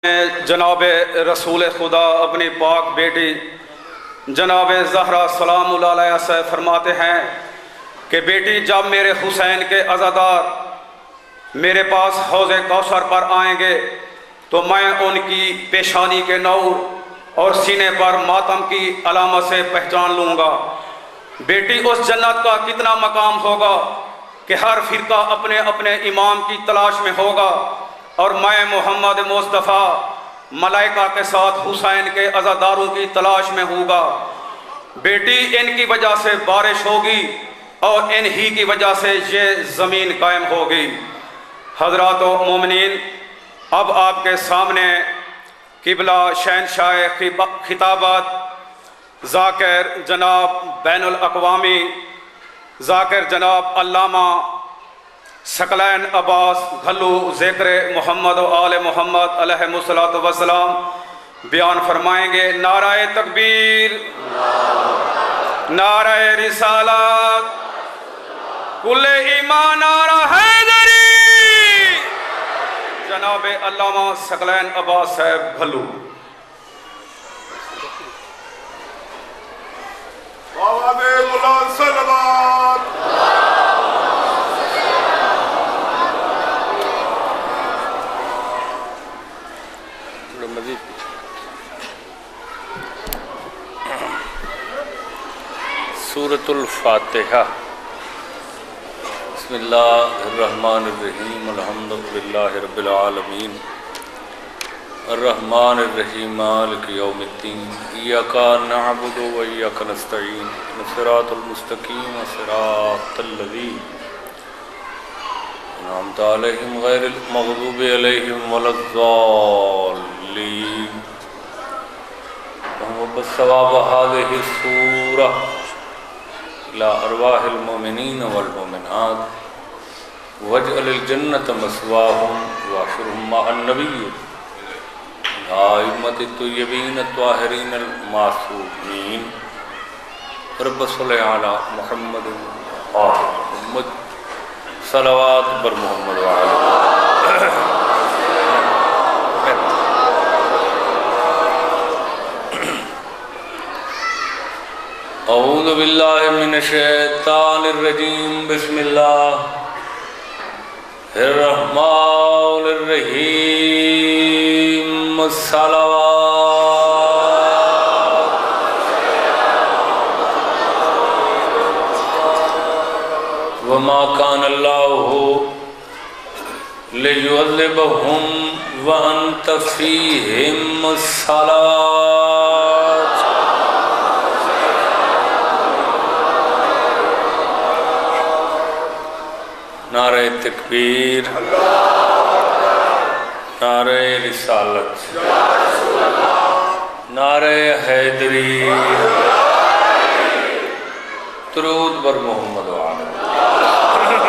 جناب رسول خدا اپنی پاک بیٹی جناب زہرا سلام اللہ علیہ سے فرماتے ہیں کہ بیٹی جب میرے حسین کے عزادار میرے پاس حوض کوثر پر آئیں گے تو میں ان کی پیشانی کے نور اور سینے پر ماتم کی علامت سے پہچان لوں گا۔ بیٹی اس جنت کا کتنا مقام ہوگا کہ ہر فرقہ اپنے اپنے امام کی تلاش میں ہوگا، اور میں محمد مصطفیٰ ملائکہ کے ساتھ حسین کے عزاداروں کی تلاش میں ہوں گا۔ بیٹی ان کی وجہ سے بارش ہوگی اور ان ہی کی وجہ سے یہ زمین قائم ہوگی۔ حضرات و مومنین، اب آپ کے سامنے قبلہ شہنشاہ خطابت ذاکر جناب بین الاقوامی ذاکر جناب علامہ ثقلین عباس گھلو ذکر محمد و آل محمد علیہ الصلوۃ والسلام بیان فرمائیں گے۔ نعرہ تکبیر، نعرہ رسالت، کل ایمان، نعرہ حیدری۔ جناب علامہ ثقلین عباس صاحب گھلو۔ سورۃ الفاتحہ۔ بسم اللہ الرحمن الرحیم، الحمد للہ رب العالمین، الرحمن الرحیم، مالک یوم الدین، ایاک نعبد و ایاک نستعین، صراط المستقیم صراط الذین انعمت علیہم غیر المغضوب علیہم ولا الضالین۔ وبالثواب هذه السورة إلى أرواح المؤمنين والمؤمنات، واجعل الجنة مثواهم واحشرهم مع النبي الأئمة الطيبين الطاهرين المعصومين۔ رب صل على محمد وآل محمد، صلوات بر محمد وآل اعوذ باللہ من الشیطان الرجیم، بسم اللہ الرحمن الرحیم، الصلوات وما کان اللہ لیعذبہم وانت فیہم الصلاۃ۔ نعرہ تکبیر، نعرہ رسالت، نعرہ حیدری، درود بر محمد و آل محمد۔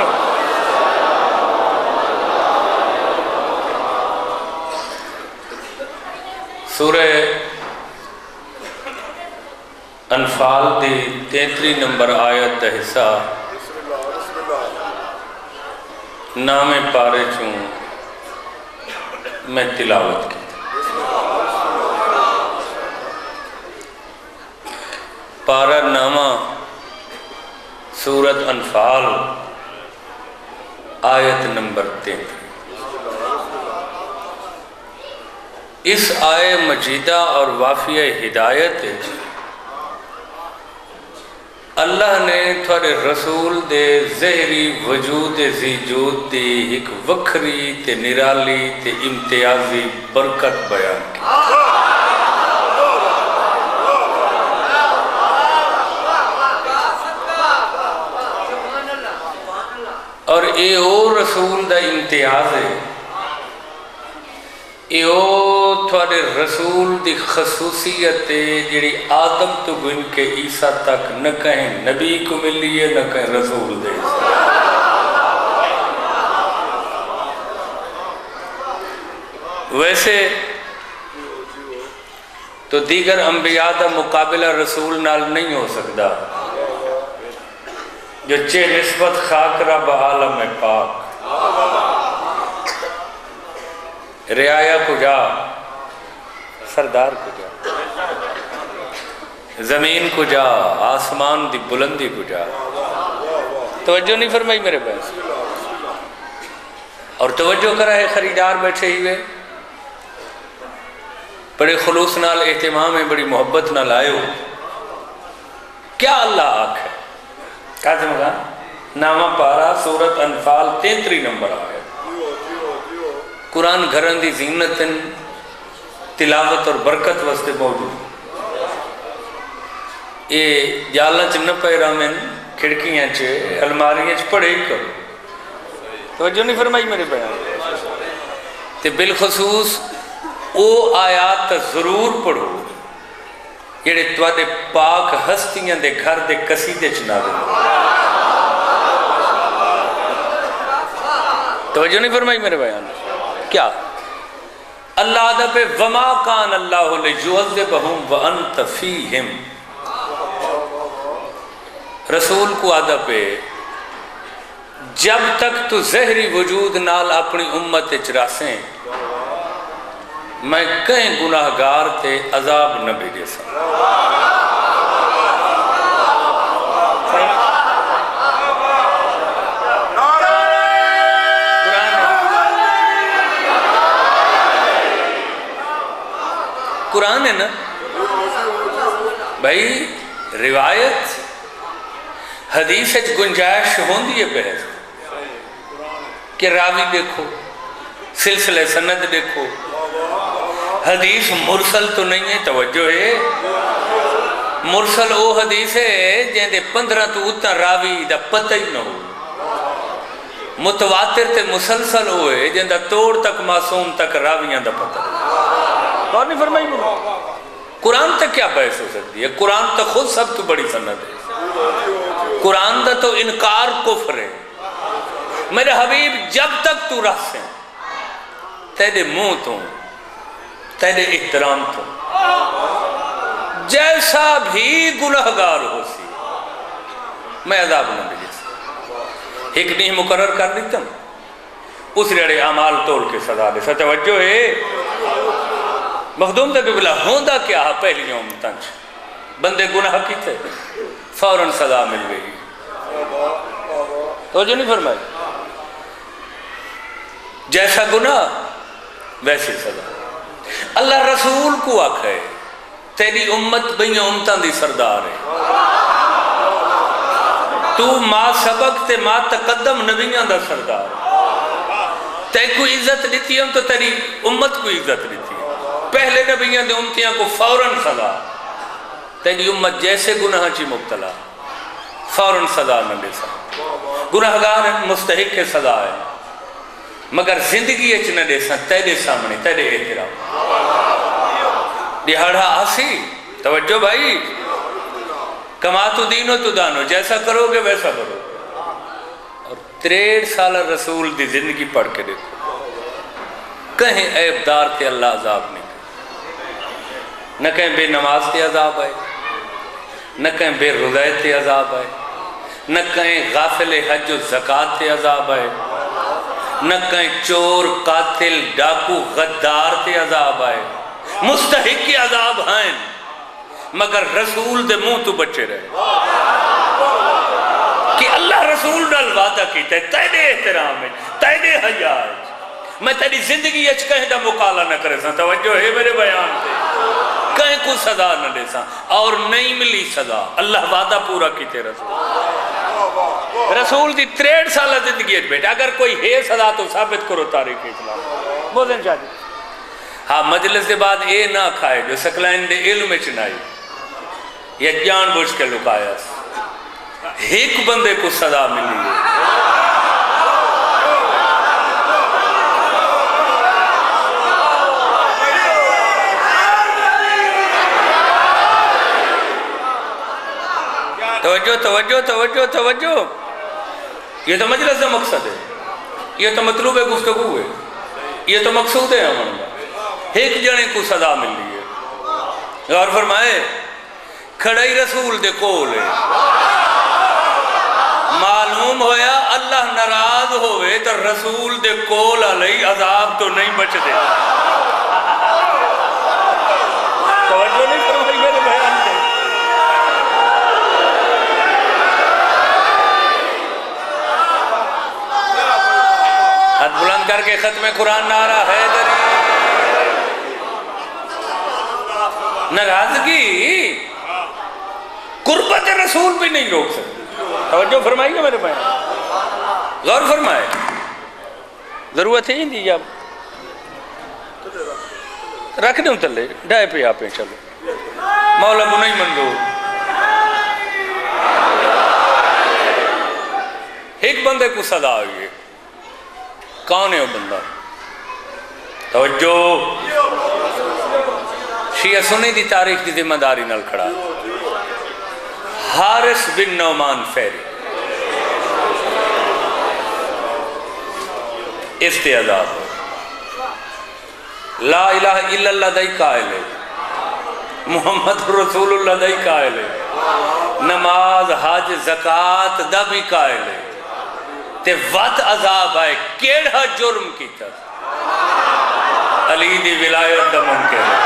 سورہ انفال دی 33 نمبر آیت دا حصہ نام پارے چوں میں تلاوت کی۔ پارہ نامہ سورت انفال آیت نمبر 33۔ اس آئے مجیدہ اور وافیہ ہدایت اللہ نے تھوڑے رسول دے ظہری وجود زیجود دی ایک وکھری تے نرالی تے امتیازی برکت بیان کی۔ اور اے او رسول دا امتیاز ہے، اے او تھوڑے رسول دی خصوصیت ہے جڑی آدم تو گن کے عیسیٰ تک نہ کہیں نبی کو ملی ہے نہ کہیں رسول دے۔ ویسے تو دیگر انبیاء دا مقابلہ رسول نال نہیں ہو سکتا، جو چے نسبت خاک رب عالم پاک۔ رعایا کجا سردار کو جا، زمین کو جا، آسمان دی بلندی کو جا. توجہ نہیں فرمائی میرے پاس؟ اور توجہ کرا ہے خریدار بیٹھے ہوئے، بڑے خلوص نال اہتمام ہے، بڑی محبت نال آئے ہو. کیا اللہ آکھ ہے قاسم خان نامہ پارا سورت انفال 33 نمبر آیا. قرآن گھرن دی زینت تلاوت اور برکت واسطے موجود. یہ جالاں چ نہ پے رامن کھڑکیاں چ الماریاں چ پڑھے ہی کرو. توجہ نہیں فرمائی میرے بیان؟ تے بالخصوص او آیات ضرور پڑھو جڑے تواڈے پاک ہستیاں دے گھر دے قصیدے چ نازل ہوئے. توجہ نہیں فرمائی میرے بیان؟ کیا اللہ ادب وما کان اللہ لیعذبہم وانت فیہم. رسول کو ادب ہے جب تک تو ظہری وجود نال اپنی امت وچ راسیں میں کہیں گناہگار تے عذاب نہ بھیجے سا. قرآن ہے نا بھائی. روایت حدیث گنجائش ہوندی ہے بحث کہ راوی دیکھو، سلسلہ سند دیکھو. حدیث مرسل تو نہیں ہے. توجہ ہے، مرسل او حدیث ہے جن دے 15 تو اتنا راوی دا پتہ ہی نہ ہو. متواتر تے مسلسل ہوئے جن دا توڑ تک معصوم تک راویاں دا پتہ. اور نہیں فرمائی مجھے قرآن تک کیا بحث ہو سکتی ہے؟ قرآن تک خود سب تو بڑی سند ہے. قرآن دا تو انکار کفر ہے. میرے حبیب جب تک تو رہ سیں تیرے منہ تو تیرے احترام تو جیسا بھی گناہگار ہو سی میں عذاب نہ ملے سی. ایک نہیں مقرر کر دیتا اس رڑے اعمال توڑ کے سزا دے سا. توجہ ہے مخدوم تے بلا ہوندہ کیا ہے پہلی یوم تنچ بندے گناہ کی تھے فوراً سزا مل گئی. توجہ نہیں فرمائی؟ جیسا گناہ ویسی سزا. اللہ رسول کو آکھے تیری امت بین امتان دی سردار ہے. تو ما سبق تے ما تقدم نبیان دا سردار ہے. تے کوئی عزت لیتی ہم تو تیری امت کو عزت لیتی ہے. پہلے نبیان دے امتیاں کو فوراً سزا. تیری امت جیسے گناہ چی مبتلا فوراً سزا نہ لے سا. گناہگار مستحق کے سزا ہے مگر زندگی اچ نہ دے سا تیرے سامنے تیرے احترام. دہاڑا آسی. توجہ بھائی، کما تو دینو تو دانو، جیسا کرو گے ویسا کرو. اور 63 سال رسول دی زندگی پڑھ کے دیکھو، کہیں عیبدار تے اللہ عذاب نہیں. نہ کہیں بے نماز تے عذاب آئے، نہ کہیں بے روزے تے عذاب آئے، نہ کہیں غافل حج و زکاة تے عذاب آئے، نہ کہیں چور قاتل ڈاکو غدار تے عذاب آئے. مستحق کی عذاب ہیں مگر رسول دے منہ تو بچے رہے. کہ اللہ رسول نال وعدہ کیتا ہے تیرے احترام ہے تیرے حیا ہے میں تیری زندگی اچ کہیں دا مقالہ نہ کرے سا. توجہ ہے میرے بیان پہ؟ کہیں کو سزا نہ دے سا اور نہیں ملی سزا. اللہ وعدہ پورا کیتے رسول دی 63 سالہ زندگی ہے بیٹا. اگر کوئی ہے سزا تو ثابت کرو تاریخ اسلام. بولیں شاہ جی ہاں مجلس کے بعد اے نہ کھائے جو سکلائن دے علم چنائی یا جان بوجھ کے لکایا. ایک بندے کو سزا ملی ہے. توجہ توجہ توجہ توجہ. یہ تو مجلس کا مقصد ہے، یہ تو مطلوب ہے گفتگو ہے، یہ تو مقصود ہے امن کا. ایک جنے کو سزا مل رہی ہے. غور فرمائے کھڑائی رسول دے کول ہے. معلوم ہویا اللہ ناراض ہوئے تو رسول دے کول علیہ عذاب تو نہیں بچ دے. کے ختم قرآن نعرہ حیدری، ناراضگی قربت رسول بھی نہیں روک سکتی۔ توجہ فرمائیے میرے بھائی، غور فرمائے، ضرورت ہے ہی نہیں اب رکھ دیں تلے ڈائے پہ آپ چلو مولا کو نہیں منظور۔ ایک بندے کو صدا ہوئی ہے، کون ہے وہ بندہ؟ توجہ، شیعہ سنی دی تاریخ دی ذمہ داری نال کھڑا، حارث بن نعمان فہری استعداد، لا الہ الا اللہ دائی قائل ہے، محمد رسول اللہ دائی قائل ہے، نماز حج زکاة دا بھی قائل ہے، تے وقت عذاب آئے کیڑا جرم کیتا علی دی ولایت دا منکر ہے۔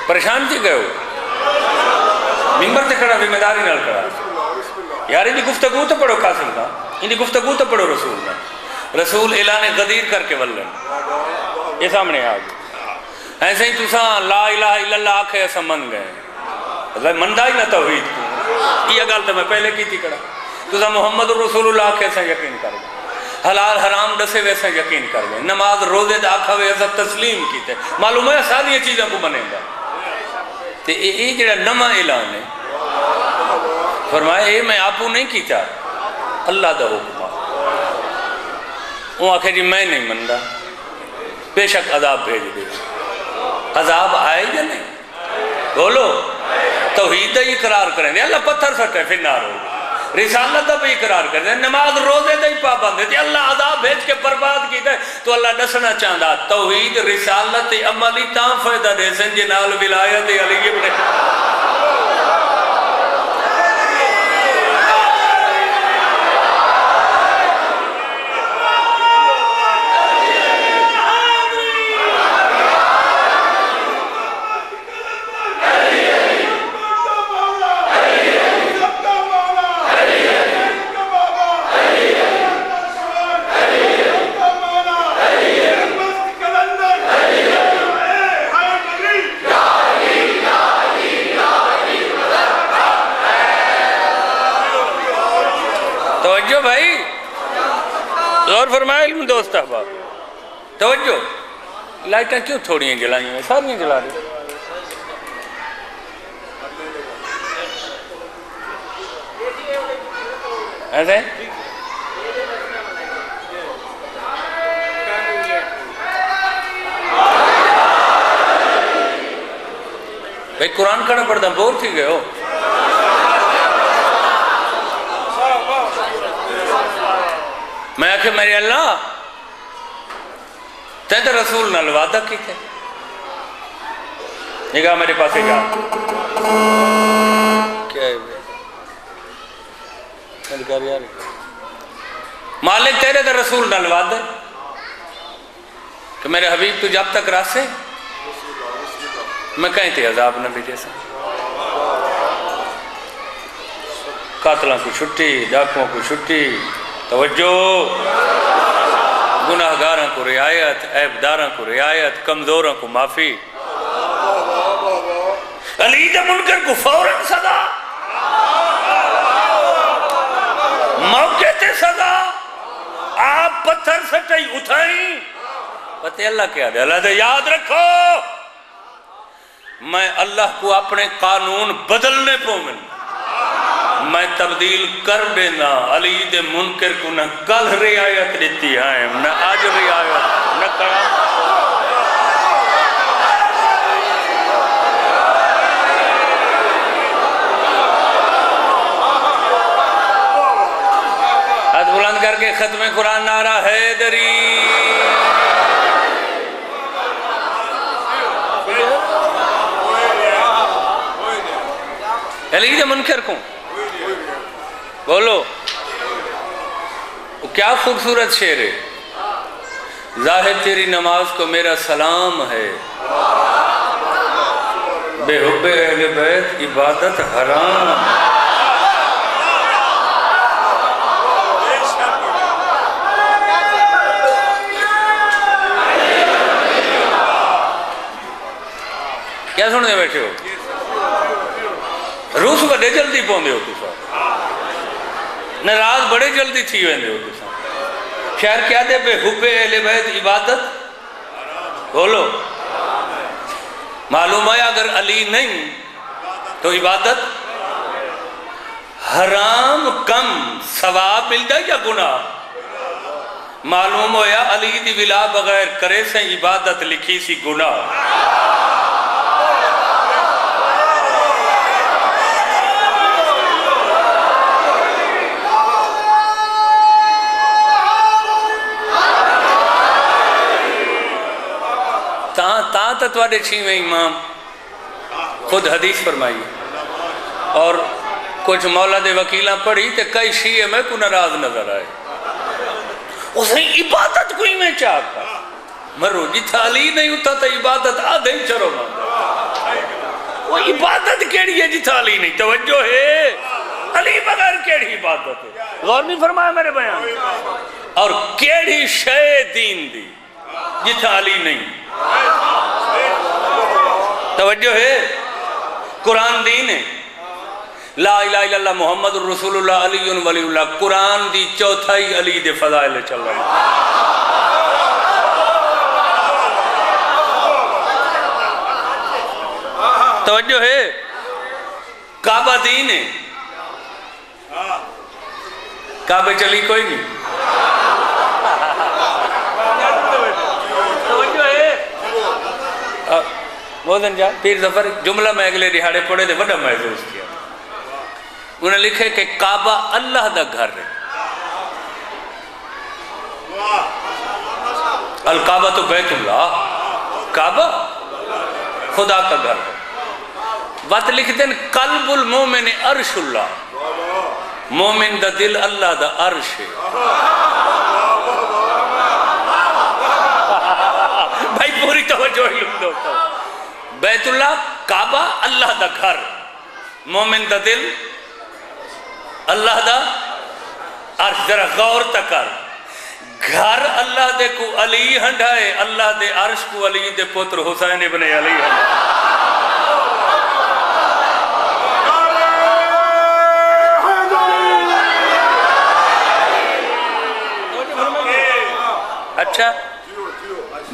پریشان تھی گئے ہو، ممبر تے کھڑا ذمہ داری نال کھڑا، یار ان دی گفتگو تو پڑھو قاسم کا، ان دی گفتگو تو پڑھو رسول کا، رسول اعلان غدیر کر کے ولن یہ سامنے آ گئے، ایسے ہی تساں لا الہ الا اللہ آکھے ایسا من گئے، مندہ ہی نہ توحید کو، یہ گل تو میں پہلے کی تھی کھڑا، تساں محمد رسول اللہ آکھے ایسا یقین کر گئے، حلال حرام دسے ویسا یقین کر گئے، نماز روزے دا آکھا ویسا تسلیم کیتے، معلوم ہے ساری چیزیں کو بنے گا، تے یہ جڑا نما اعلان ہے، فرمایا اے میں آپو نہیں کیتا، اللہ دا حکم وہ آخر جی میں نہیں مندہ، بے شک عذاب بھیج دے، عذاب آئے یا نہیں؟ بولو، توحید دا ہی اقرار کریں دے، اللہ پتھر سٹے پھر نہ رو، رسالت دا بھی اقرار کریں دے، نماز روزے دا ہی پابند ہے، اللہ عذاب بھیج کے برباد کی دے، تو اللہ دسنا چاہتا توحید رسالت عملی تاں فائدہ دے سن جنال ولایت علی ابن توجہ بھائی، غور فرمائے علم دوست احباب، توجہ، لائٹاں کیوں تھوڑی ہیں جلائیں ہیں، ساری جلا رہی ایسے بھائی قرآن کھڑا پڑھتا بور تھی گئے ہو، میں آکھے میرے اللہ تین تو رسول نال وعدہ کی تھے، نگاہ میرے پاس جا کیا ہے مالک تیرے تو رسول نال وعدہ کہ میرے حبیب تو جب تک راسے میں کہیں تھے عذاب نہ بھی جیسا، قاتلوں کو چھٹی، ڈاکووں کو چھٹی، توجہ، گناہگاراں کو رعایت، عیبداراں کو رعایت، کمزوراں کو معافی، علی دے منکر کو فوراً صدا، موقع تے صدا، آپ پتھر سٹائی اٹھائیں، پتہ اللہ کیا دے، اللہ دے یاد رکھو میں اللہ کو اپنے قانون بدلنے پو میں تبدیل کر دینا، علی دے منکر کو نہ کل رعایت دیتی ہے نہ آج رعایت نہ قیام۔ ہاتھ بلند کر کے ختم قرآن نعرہ حیدری، علی دے منکر کو بولو کیا خوبصورت شعر ہے. ظاہر تیری نماز کو میرا سلام ہے، بے حب اہل بیت عبادت حرام. کیا سننے بیٹھے ہو؟ روس بڑے جلدی پہنچے ہو تسا، ناراض بڑے جلدی تھی ویندے ہو تسا. شاعر کیا دے بے حب اہل بیت عبادت بولو. معلوم ہے اگر علی نہیں تو عبادت حرام کم ثواب ملتا ہے یا گناہ؟ معلوم ہویا علی دی ولا بغیر کرے سے عبادت لکھی سی گناہ. تا تواڈے چھویں امام خود حدیث فرمائی اور کچھ مولا دے وکیلاں پڑھی تے کئی شیعہ میں کو ناراض نظر آئے. اس نے عبادت کوئی میں چاہتا مرو جتھا علی نہیں ہوتا تو عبادت آدھے ہی چرو مانتا. وہ عبادت کیڑی ہے جتھا علی نہیں؟ توجہ ہے، علی بغیر کیڑی عبادت ہے؟ غور نہیں فرمایا میرے بیان. اور کیڑی شے دین دی جتھا علی نہیں؟ توجہ ہے، قرآن دین ہے. لا الہ الا اللہ محمد الرسول اللہ علی ولی اللہ. قرآن دی چوتھائی علی دے فضائل چل رہے ہیں. توجہ ہے، کعبہ دین ہے. کعبے چلی کوئی نہیں. بودن جا پیر ظفر جملہ میں اگلے رہاڑے پڑھے دے بڑا محسوس کیا. انہیں لکھے کہ کعبہ اللہ دا گھر ہے. الکعبہ تو بیت اللہ، کعبہ خدا کا گھر ہے. بات لکھتے ہیں قلب المومن عرش اللہ، مومن دا دل اللہ دا عرش ہے. بھائی پوری توجہ ہی لکھ دو. بیت اللہ کعبہ اللہ دا گھر، مومن دا دل اللہ دا عرش. ذرا غور تکر، گھر اللہ دے کو علی ہنڈائے، اللہ دے عرش کو علی دے پتر حسین ابن علی ہنڈائے. اچھا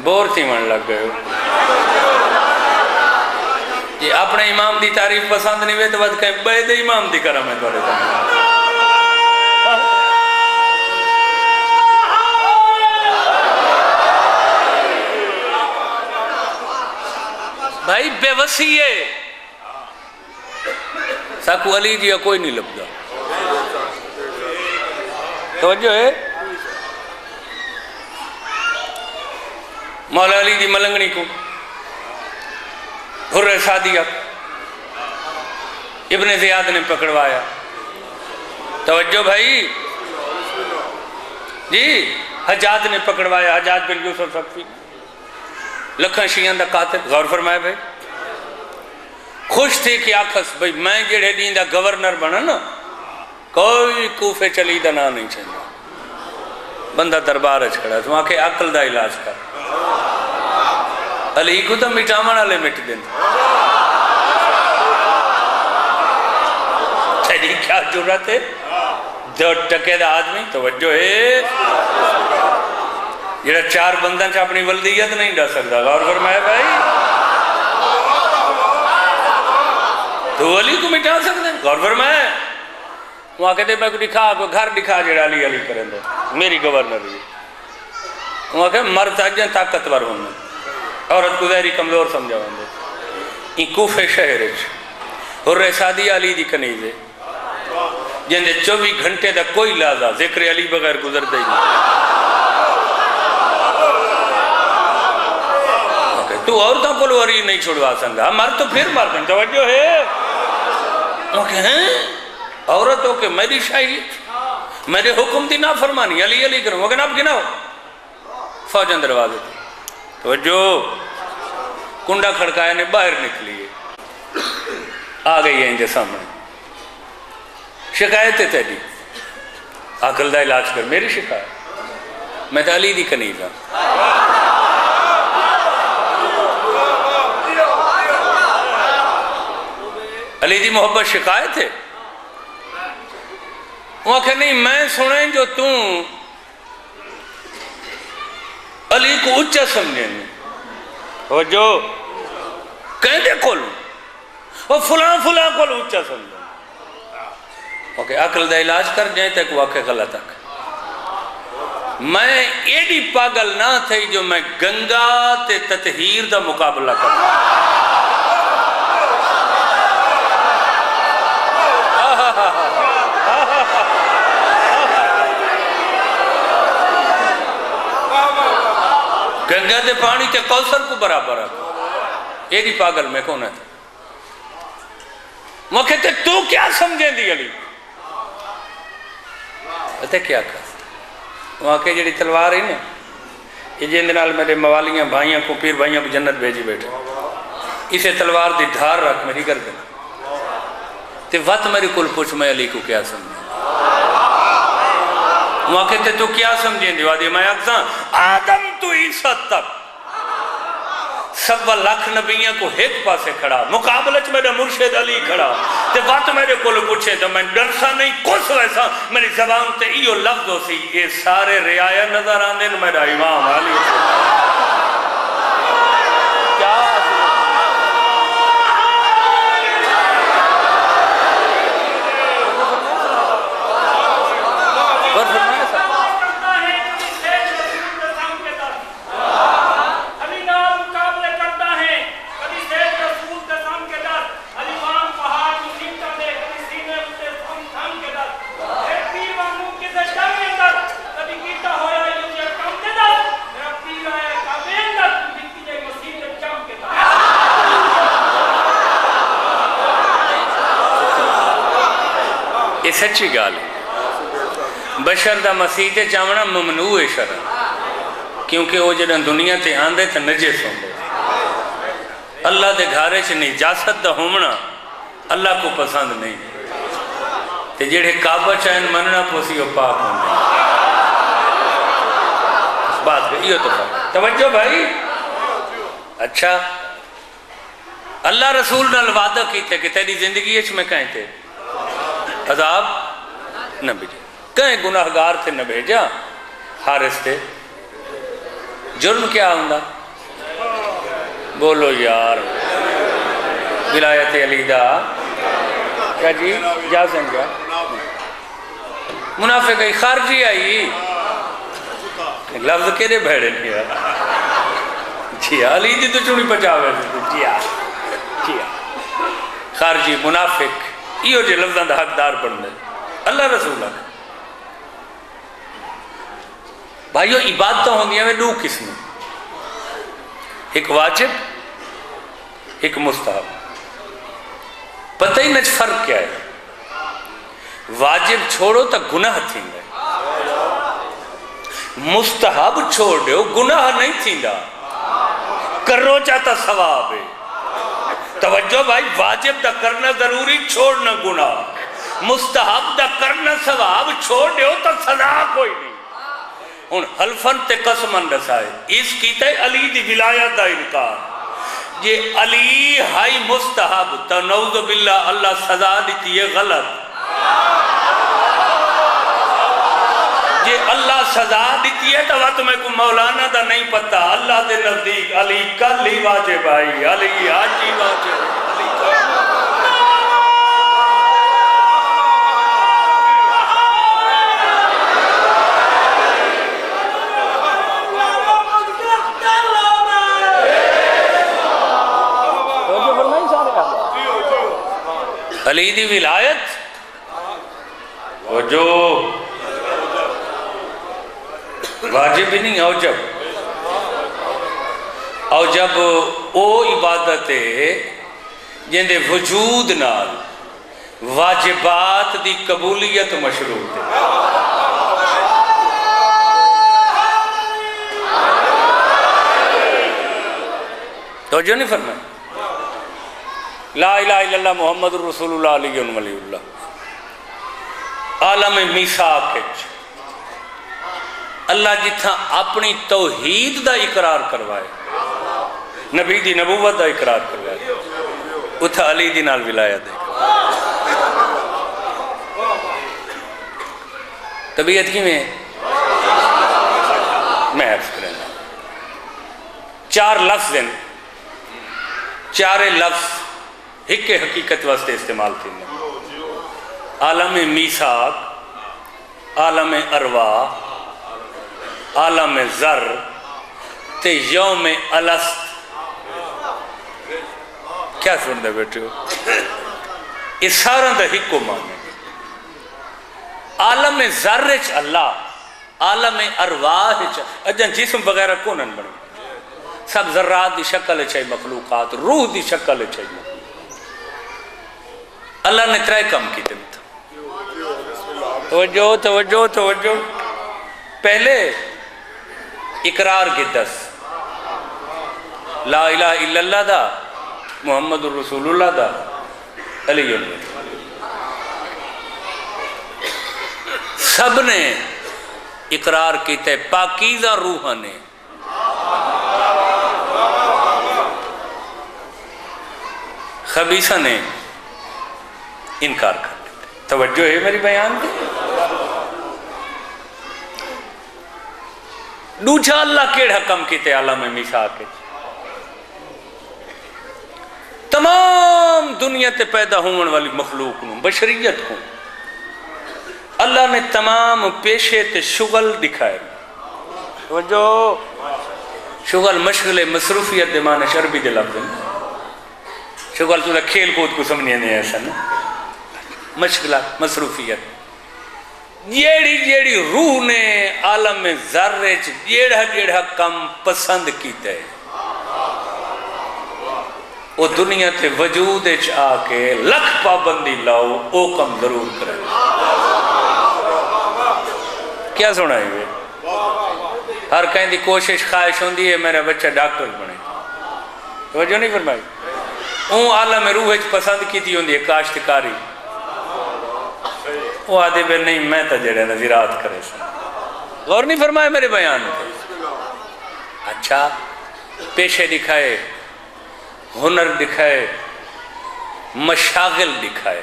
بور تھی من لگ گئے ہو جی. اپنے امام دی تعریف پسند نہیں ہوئے تو بات کہیں بے دے امام دی کرم ہے توڑے سامنے. بھائی بے وسیع ساکو علی جی کوئی نہیں لبدا. توجہ ہے، مولا علی دی ملنگنی کو حر سعدیہ ابن زیاد نے پکڑوایا. توجہ بھائی جی، حجاج نے پکڑوایا، حجاج بن یوسف ثقفی لکھن شیعان دا قاتل. غور فرمائے بھائی، خوش تھی کہ آکھس بھئی میں جڑے دین دا گورنر بنا نا کوئی کوفے چلی دا نہ نہیں چاہیے. بندہ دربار اچ کھڑا تو وہاں کے عقل دا علاج کر. علی کو تو مٹامن والے مٹ دیں. تیری کیا جرات ہے؟ دو ٹکے دا آدمی. توجہ ہے، جڑا چار بندن سے اپنی ولدیت نہیں ڈا سکتا. غور فرمائے بھائی، تو علی کو مٹا سکتے ہیں؟ غور فرمائے. وہاں کہتے ہیں میں کو دکھا، کو گھر دکھا جڑا علی علی کریں دے میری گورنر ہے. وہاں کہتے ہیں مرد اجن طاقتور ہونے، عورت کو ظاہری کمزور سمجھا ہوندے. این کوفے شہر حر سعدیہ علی دی کنیز ہے جن دے 24 گھنٹے دا کوئی لازہ ذکر علی بغیر گزر دے نہیں. تو عورتوں کو لوری نہیں چھوڑوا سنگا، مر تو پھر مر دیں. توجہ ہے، وہ کہ ہیں عورتوں کے میری شاہی میرے حکم دی نافرمانی علی علی کروں وہ کہ اب گنا ہو فوجن دروازے تو جو کنڈا کھڑکایا نے باہر نکلی آ گئی ہے ان کے سامنے شکایت ہے تیری عقل دا علاج کر میری شکایت میں تو علی دی کنیز ہوں علی دی محبت شکایت ہے وہ کہ نہیں میں سنیں جو تم علی کو اچھا سمجھیں وہ جو کہیں دے کھولوں وہ فلاں فلاں کو اچھا سمجھیں اوکے عقل دا علاج کر جائیں تک واقع غلط ہے میں ایڈی پاگل نہ تھی جو میں گنگا تے تطہیر دا مقابلہ کروں گنگا دے پانی تے کوثر کو برابر ہے ایڈی پاگل میں کون ہے وہ کہتے تو کیا سمجھیں دی علی پتہ کیا کہا وہاں کے جڑی تلوار ہے نا یہ جن دنال میرے موالیاں بھائیاں کو پیر بھائیاں کو جنت بھیجی بیٹھے اسے تلوار دی دھار رکھ میری کر دینا تے وقت میری کل پوچھ میں علی کو کیا سمجھیں وہاں کہتے تو کیا سمجھیں دی وادی میں اکساں آدم تو عیسیٰ تک سب لاکھ نبیوں کو ایک پاسے کھڑا مقابلت میرا مرشد علی کھڑا تے بات میرے کو پوچھے تو میں ڈرسا نہیں کچھ ویسا میری زبان تے ایو لفظ ہو سی یہ سارے رعایا نظر آنے میرا امام علی کیا یہ سچی گال ہے بشر دا مسیح تے چاونا ممنوع ہے شرع کیونکہ وہ جنہاں دنیا تے آندے تے نجس ہوندے اللہ دے گھارے سے نجاست دا ہومنا اللہ کو پسند نہیں تے جڑے کعبہ چاہن مننا پوسی وہ پاک ہوندے اس بات پہ یہ تو پاک توجہ بھائی اچھا اللہ رسول نے وعدہ کی تھے کہ تیری زندگی اچھ میں کہیں تھے عذاب نہ بھیجا کہیں گناہگار تھے نہ بھیجا حارث تھے جرم کیا ہوں بولو یار ولایت علی دا کیا جی جا سمجھا منافق ای خارجی آئی لفظ کیرے بھیڑے لیا جی علی دی تو چونی پچاوے جی خارجی منافق یہ جو لفظاں دا حقدار بننے اللہ رسول اللہ بھائیو عبادتوں ہوندی ہیں دو قسم ایک واجب ایک مستحب پتہ ہی نچ فرق کیا ہے واجب چھوڑو تا گناہ تھیں گے مستحب چھوڑ دے گناہ نہیں تھیں گا کرو چاہتا ثواب ہے توجہ بھائی واجب دا کرنا ضروری چھوڑنا گناہ مستحب دا کرنا ثواب چھوڑ دے تو سزا کوئی نہیں ان حلفن تے قسمن رسائے اس کیتا ہے علی دی ولایت دا انکار یہ علی ہائی مستحب تا نعوذ باللہ اللہ سزا دیتی ہے غلط یہ اللہ سزا دیتی ہے تو تمہیں کو مولانا دا نہیں پتا اللہ دے نزدیک علی کل ہی واجب آئی علی آج ہی واجب علی علی دی ولایت وہ جو واجب ہی نہیں او جب او عبادت ہے جن دے وجود نال واجبات دی قبولیت مشروط ہے. توجہ نہیں فرمائی؟ لا الہ الا اللہ محمد رسول اللہ علیہ ولی اللہ. عالم میثاق اللہ جتھا اپنی توحید دا اقرار کروائے، نبی دی نبوت دا اقرار کروائے، اتھا علی دی نال ولایت دے. طبیعت کی میں عرض کرنا 4 لفظ ہیں، 4 لفظ ایک حقیقت واسطے استعمال تھی. عالم میثاق، عالم ارواح، عالم ذر تے یوم الست. کیا سن دے بیٹھے ہو؟ اس سارا دا ہی کو مانے. عالم ذرچ اللہ، عالم ارواح اجن جسم وغیرہ کونن بنے، سب ذرات دی شکل چاہی مخلوقات، روح دی شکل چاہی مخلوقات. اللہ نے 3 کم کی تم. توجہ توجہ توجہ. پہلے اقرار کی 10 لا الہ الا اللہ دا، محمد رسول اللہ دا، علی اللہ. سب نے اقرار کیتے پاکیزہ روح نے. خبیثہ نے انکار کر دیتے. توجہ ہے میری بیان کی؟ دوجھا اللہ کیڑا کم کیتے عالم میثاق کے. تمام دنیا تے پیدا ہونے والی مخلوق نو، بشریت کو اللہ نے تمام پیشے تے شغل دکھائے. جو شغل مشغل مصروفیت دے معنی عربی دے لفظ ہیں. شغل تو کھیل کود کو سمجھنے نہیں ایسا نا. مشغلہ مصروفیت جیڑی روح نے عالم ذرے جیڑا کم پسند کیتا ہے وہ دنیا تے وجود آ کے لکھ پابندی لاؤ او کم ضرور کرے. کیا سنا ہے یہ؟ ہر کہیں دی کوشش خواہش ہوندی ہے میرا بچہ ڈاکٹر بنے. توجہ نہیں فرمائی؟ اون عالم روح پسند کیتی ہوندی ہے کاشتکاری. وہ آدھے بے نہیں میں تا جڑے نظیرات کرے سن. غور نہیں فرمائے میرے بیان پہ؟ اچھا پیشے دکھائے، ہنر دکھائے، مشاغل دکھائے،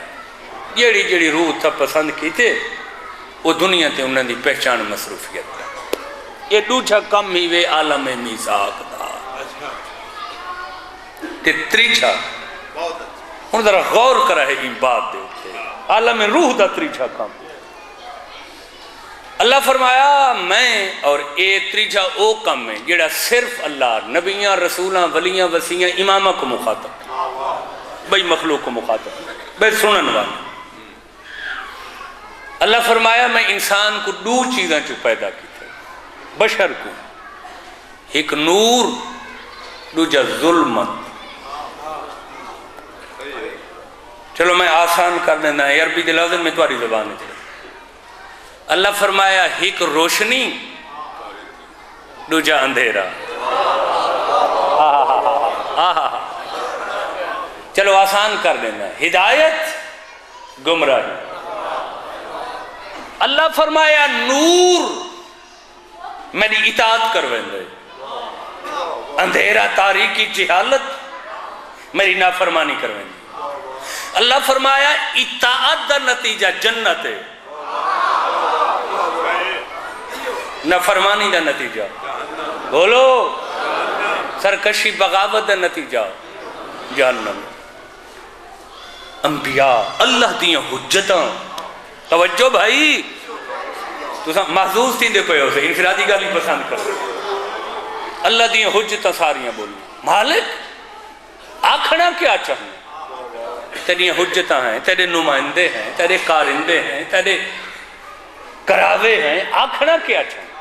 جیڑی روح تھا پسند کی تھے وہ دنیا تے انہوں دی پہچان مصروفیت ہے. یہ دوجھا کم ہی وے عالم میثاق دا. تے تریجھا ان ذرا غور کرا ہے ان بات دے اتے عالم روح دا تریجھا کم. اللہ فرمایا میں اور اے تریجھا او کم ہے جیڑا صرف اللہ نبیاں رسولاں ولیاں وسیعاں امامہ کو مخاطب، بھئی مخلوق کو مخاطب، بھئی سنن والا. اللہ فرمایا میں انسان کو 2 چیزاں چو پیدا کی تھے بشر کو، ایک نور دوجہ ظلمت. چلو میں آسان کر دینا ہے عربی دلازن میں تمہاری زبان ہے. اللہ فرمایا ایک روشنی دوجہ اندھیرا. چلو آسان کر دینا ہدایت گمراہی. اللہ فرمایا نور میری اطاعت کروندے، اندھیرا تاریکی جہالت میری نافرمانی کروندے. اللہ فرمایا اطاعت دا نتیجہ جنت ہے، نافرمانی دا نتیجہ بولو سرکشی بغاوت دا نتیجہ جہنم. انبیاء اللہ دیاں حجتاں. توجہ بھائی تو محظوظ تھی دے پہ ہو سے انفرادی گالی پسند کر اللہ دیاں حجتاں ساریاں بولی. مالک آکھنا کیا چاہنے؟ تیری حجتاں ہیں، تیرے نمائندے ہیں، تیرے کارندے ہیں، تیرے کراوے ہیں، آکھنا کیا چاہنے؟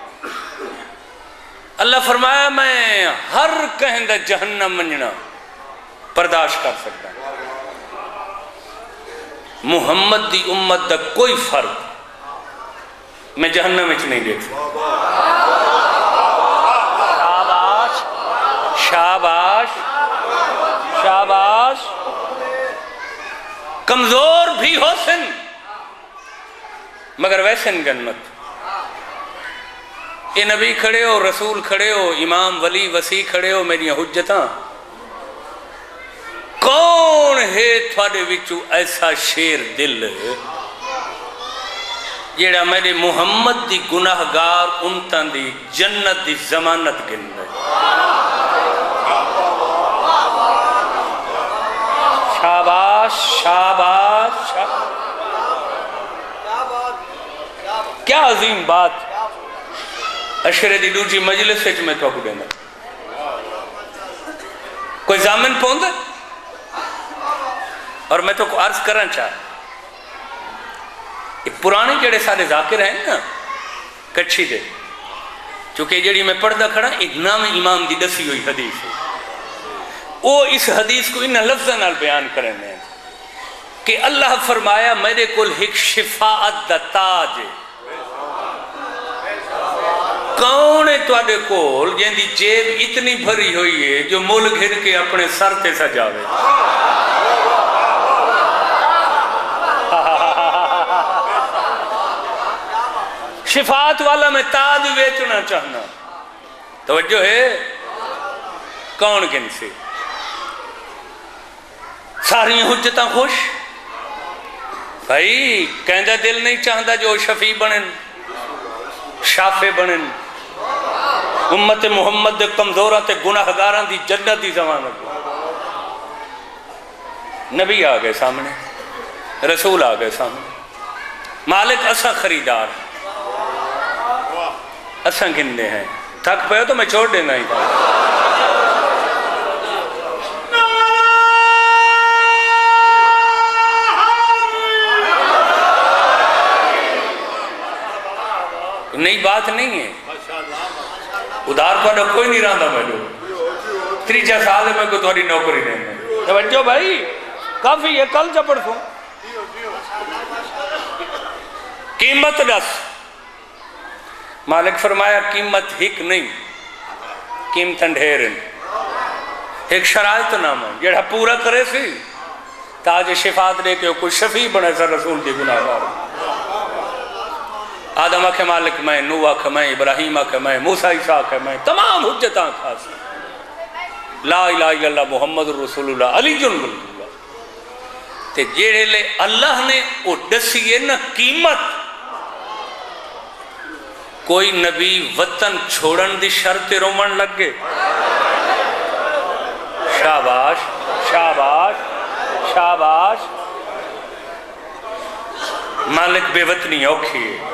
اللہ فرمایا میں ہر کہندہ جہنم منجنا برداشت کر سکتا ہوں. محمد دی امت دا کوئی فرق میں جہنم وچ نہیں دیکھ سکتا۔ شاباش شاباش شاباش، کمزور بھی ہو سن مگر ویسن جنت۔ اے نبی کھڑے ہو، رسول کھڑے ہو، امام ولی وسیع کھڑے ہو، میری حجتاں کون ہے تھوڑے وچوں ایسا شیر دل جیڑا میرے محمد دی گناہگار امتاں دی جنت دی ضمانت گن رہے؟ شاباش شاباش شاباش، کیا عظیم بات۔ اشرے دی دوجی مجلس وچ میں تو دینا کوئی ضامن پوند اور میں تو عرض کرنا چاہ یہ پرانے جڑے سارے ذاکر ہیں نا کچھی دے، چونکہ جڑی میں پڑھدا کھڑا ایک نام امام دی دسی ہوئی حدیث ہے، وہ اس حدیث کو ان لفظاں نال بیان کریں ہیں کہ اللہ فرمایا میرے کول ایک شفاعت دا تاج ہے۔ کون ہے تواڈے کول جن دی جیب اتنی بھری ہوئی ہے جو مول گھر کے اپنے سر تے سجاوے؟ شفاعت والا میں تاج بیچنا چاہنا، توجہ ہے؟ کون کن سے ساری حجتاں خوش؟ بھائی کہندہ دل نہیں چاہتا جو شفیع بنن، شافع بنن، امت محمد دے کمزوراں تے گناہگاراں دی جنت دی ضمانت۔ نبی آ گئے سامنے، رسول آ گئے سامنے، مالک اسا خریدار اسا گندے ہیں، تھک پہ تو میں چھوڑ دینا ہی تھا۔ نئی بات نہیں ہے، ادھار پر کوئی نہیں رہا میں جو 3 سال میں کو تمہاری نوکری دینا۔ توجہ بھائی کافی ہے، کل چپڑ سوں قیمت دس۔ مالک فرمایا قیمت ہک نہیں، قیمتاں ڈھیر ہیں، ایک شرائط نام ہے جڑا پورا کرے سی تاج شفاعت دے کے کوئی شفیع بنے سا رسول دی گناہگار۔ آدم آکھے مالک میں، نوح آکھے میں، ابراہیم آکھے میں، موسیٰ عیسیٰ آکھے میں، تمام حجتاں خاص لا الہ الا اللہ محمد رسول اللہ علی جن اللہ تے جیڑے لے اللہ نے او دسیے نا قیمت۔ کوئی نبی وطن چھوڑن دی شرط رومن لگ گئے؟ شاباش شاباش شاباش، مالک بے وطنی اوکھی ہے۔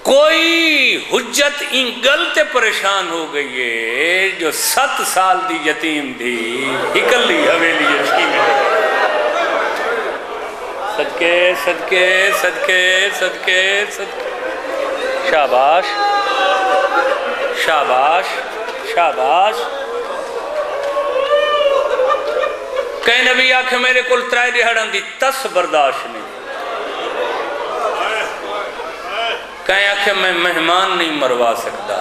کوئی حجت ان گلتے پریشان ہو گئی ہے جو 7 سال دی یتیم دی اکلی حویلی اچھی میں صدقے صدقے صدقے صدقے صدقے، شاباش شاباش شاباش۔ کئی نبی آکھے میرے کل 3 دہاڑاں دی 10 برداشت نہیں، کہیں آکھے میں مہمان نہیں مروا سکتا،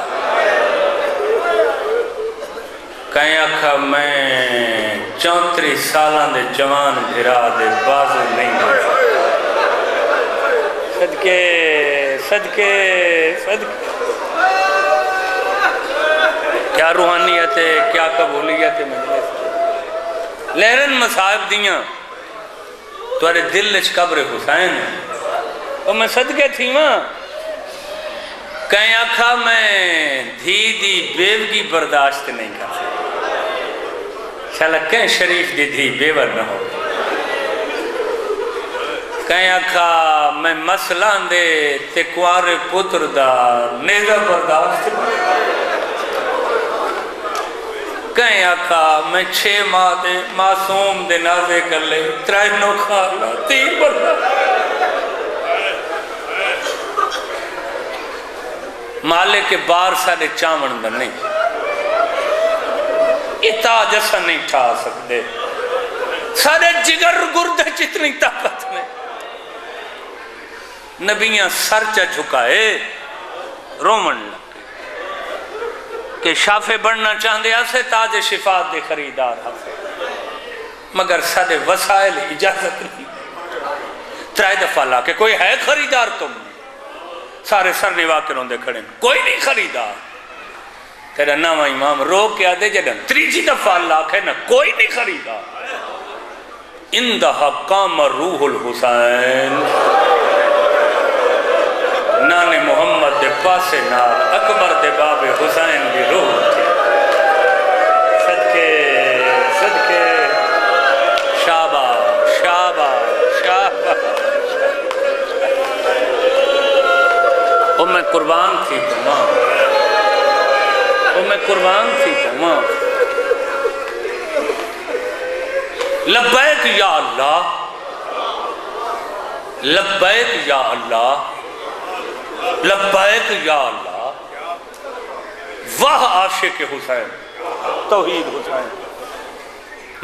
کہیں آکھا میں 34 سالاں دے جوان بھرا دے بازو نہیں دے سکتا۔ صدقے صدقے صدقے، کیا روحانیت ہے، کیا قبولیت ہے مجلس۔ لہرن مصائب دیاں تمہارے دل وچ قبر حسین ہے، اور میں صدقے تھی ماں۔ کہیں آکھا میں دھی دی بیوگی برداشت نہیں کر سکتا، شالا کہیں شریف دی دھی بیور نہ ہو۔ کہیں آکھا میں مسئلہ دے تے کوارے پتر دا نیزہ برداشت نہیں۔ کہیں آکھا میں 6 ماہ دے معصوم دے نازے کر لے 3 نوکھالا 3 برداشت۔ مالک کے بار سارے چاون دا نہیں، یہ تاج ایسا نہیں ٹھا سکتے۔ سارے جگر گردے جتنی طاقت میں نبیاں سر چا جھکائے رومن لگے کہ شافے بڑھنا چاہتے آسے تاج شفاعت دے خریدار ہسے مگر سارے وسائل اجازت نہیں ترائے دفعہ لا کہ کوئی ہے خریدار تم سارے سر نوا کے روندے کھڑے کوئی نہیں خریدار تیرا نامہ امام رو کے آدھے جدن تریجی دفعہ اللہ کہ نا کوئی نہیں خریدار اندہا قام روح الحسین نانے محمد دے پاسے نال اکبر دے باب حسین دی روح تھی صدقے صدقے شاباش شاباش شاباش او میں قربان تھی تمام او میں قربان تھی تمام لبیک یا اللہ لبیک یا اللہ لبیک یا اللہ واہ عاشق حسین توحید حسین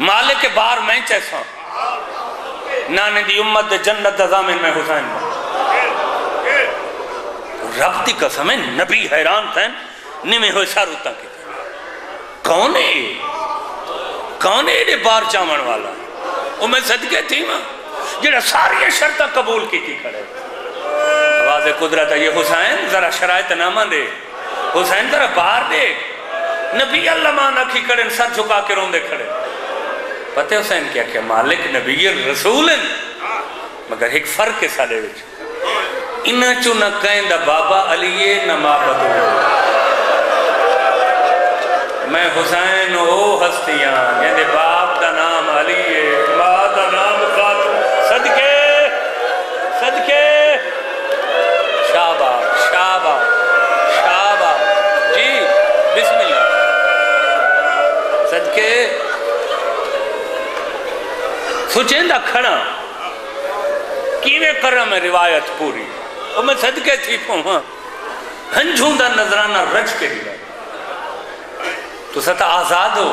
مالک بار میں چیسا نانے دی امت دے جنت دزامن میں حسین رب دی قسم ہے نبی حیران تھے نمیں ہوئے ساروتا کی کون ہے کون ہے یہ بار چامن والا وہ میں صدقے تھی ماں جنہا ساری شرطہ قبول کی تھی کھڑے آواز قدرت ہے یہ حسین ذرا شرائط نامہ دے حسین ذرا بار دے نبی اللہ مانا کی کھڑے سر جھکا کے روندے کھڑے پتہ حسین کیا کہ مالک نبی رسول مگر ایک فرق ہے سالے وچ انہاں چو نہ کہیں دا بابا علیہ نہ ماں بدو میں حسین او ہستیاں یعنی باپ دا نام علیہ ماں دا نام فاطمہ صدقے صدقے شاباش شاباش شاباش جی بسم اللہ صدقے سوچیں دا کھڑا کیویں کرم ہے روایت پوری اور میں صدقے تھی پہاں ہنجھوں دا نظرانہ رج کے روایت تو ستا آزاد ہو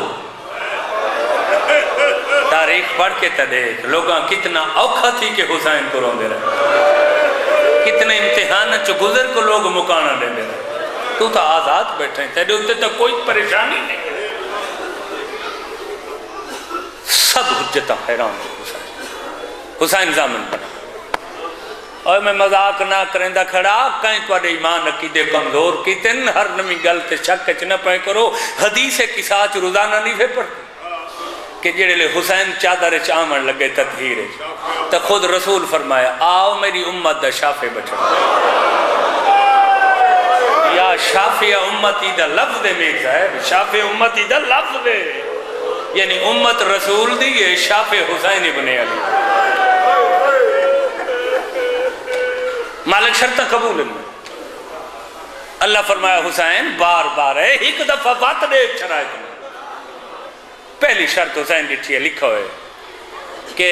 تاریخ پڑھ کے تا دیکھ لوگاں کتنا اوکھا تھی کہ حسین کو روندے رہے کتنے امتحان چو گزر کو لوگ مکانا دے دے رہے تو تا آزاد بیٹھے ہیں تیرے ہوتے تا کوئی پریشانی نہیں سب حجتہ حیران تھے حسین حسین زامن بنا اور میں مذاق نہ کریں دا کھڑا کہیں تو اڈے ایمان عقیدے کمزور کی تن ہر نمی گل تے شک چ نہ پائے کرو حدیث کی ساتھ روزانہ نہیں پھر پڑھتے کہ جڑے لے حسین چادر چامن لگے تطہیر تو خود رسول فرمایا آؤ میری امت دا شافع بچڑا یا شافع امتی دا لفظ دے میں ہے شافع امتی دا لفظ دے یعنی امت رسول دی یہ شافع حسین ابن علی مالک شرطہ قبول ہے اللہ فرمایا حسین بار بار ہے ایک دفعہ بات دے شرائط میں پہلی شرط حسین کی تھی لکھا ہوئے کہ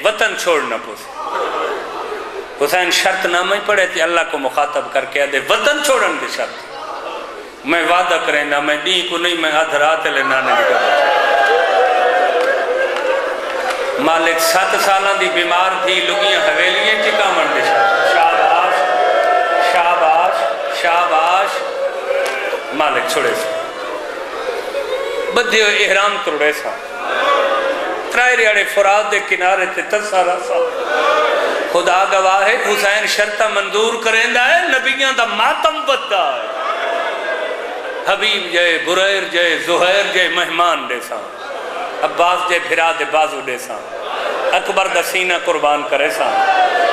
وطن چھوڑنا پوسے حسین شرط نامہ ہی پڑھے تھی اللہ کو مخاطب کر کے دے وطن چھوڑن دی شرط میں وعدہ کریں نہ میں دین کو نہیں میں ادھرات لینا نہیں کرتا مالک 7 سالہ دی بیمار تھی لگیاں حویلیاں چکا من دی شرط شاباش شاباش شاباش مالک چھوڑے سے بدھے ہوئے احرام کروڑے سا ترائے ریاڑے فرات دے کنارے تے تسارا سا خدا گواہ ہے حسین شرطہ منظور کریں دا ہے نبیاں دا ماتم بدھا ہے حبیب جائے بریر جائے زہیر جائے مہمان دے سا عباس جائے بھرا دے بازو دے سا اکبر دا سینہ قربان کرے سا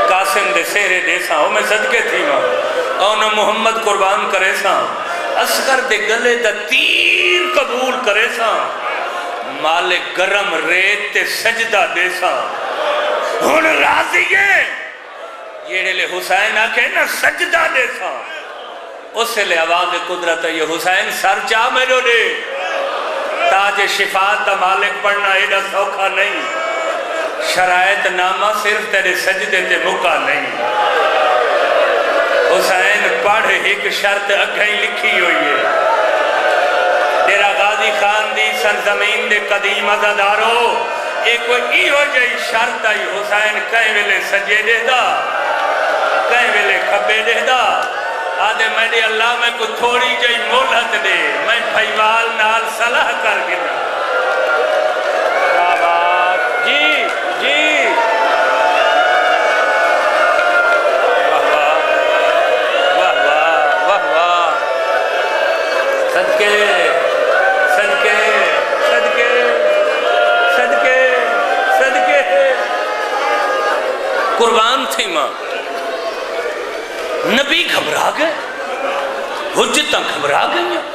قاسم دے سیرے دے سا او میں صدقے تھی ماں او نہ محمد قربان کرے سا اصغر دے گلے دا تیر قبول کرے سا مالک گرم ریت تے سجدہ دے سا ہن راضی ہے یہ لے حسین آکے نا سجدہ دے سا اس سے لے آواز قدرت ہے یہ حسین سر چاہ میرے دے تاج شفاعت دا مالک پڑھنا ایڈا سوکھا نہیں شرائط نامہ صرف تیرے سجدے تے مکہ نہیں حسین پڑھ ایک شرط اگھیں لکھی ہوئی ہے تیرا غازی خان دی سرزمین دے قدیم عزادارو ایک ایہو جہی شرط آئی حسین کہیں ویلے سجے دے دا کہیں ویلے کھبے دے دا آدھے میں دے اللہ میں کو تھوڑی جہی مولت دے میں بھائیوال نال صلاح کر گنا جی جی واہ واہ واہ واہ واہ صدقے صدقے صدقے صدقے صدقے قربان تھی ماں نبی گھبرا گئے حجتاں گھبرا گئیں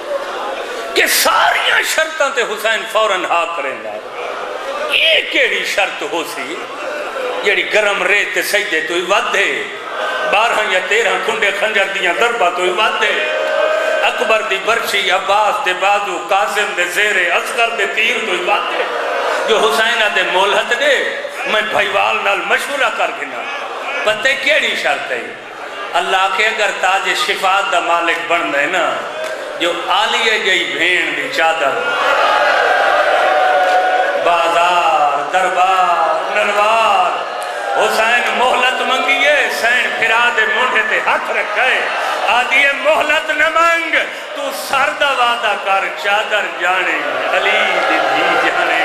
کہ ساریاں شرطاں تے حسین فوراً ہاں کریں گا یہ کیڑی شرط ہو سی جیڑی گرم ریت تے سجدے تو ہی وعدے 12 یا 13 کھنڈے خنجر دیاں ضربہ تو ہی وعدے اکبر دی برچی عباس دے بازو قاسم دے زیرے اصغر دے تیر تو ہی وعدے جو حسینہ دے مولہت دے میں بھائیوال نال مشورہ کر گنا پتے کیڑی شرط ہے اللہ کے اگر تاج شفاعت دا مالک بن دے نا جو آلیہ جئی بھین دی چادر بازار دربار نروار حسین محلت منگیے سین پھرا دے مونڈے تے ہاتھ رکھے آدھیے محلت نہ مانگ تو سردہ وعدہ کر چادر جانے علی دی بھی جانے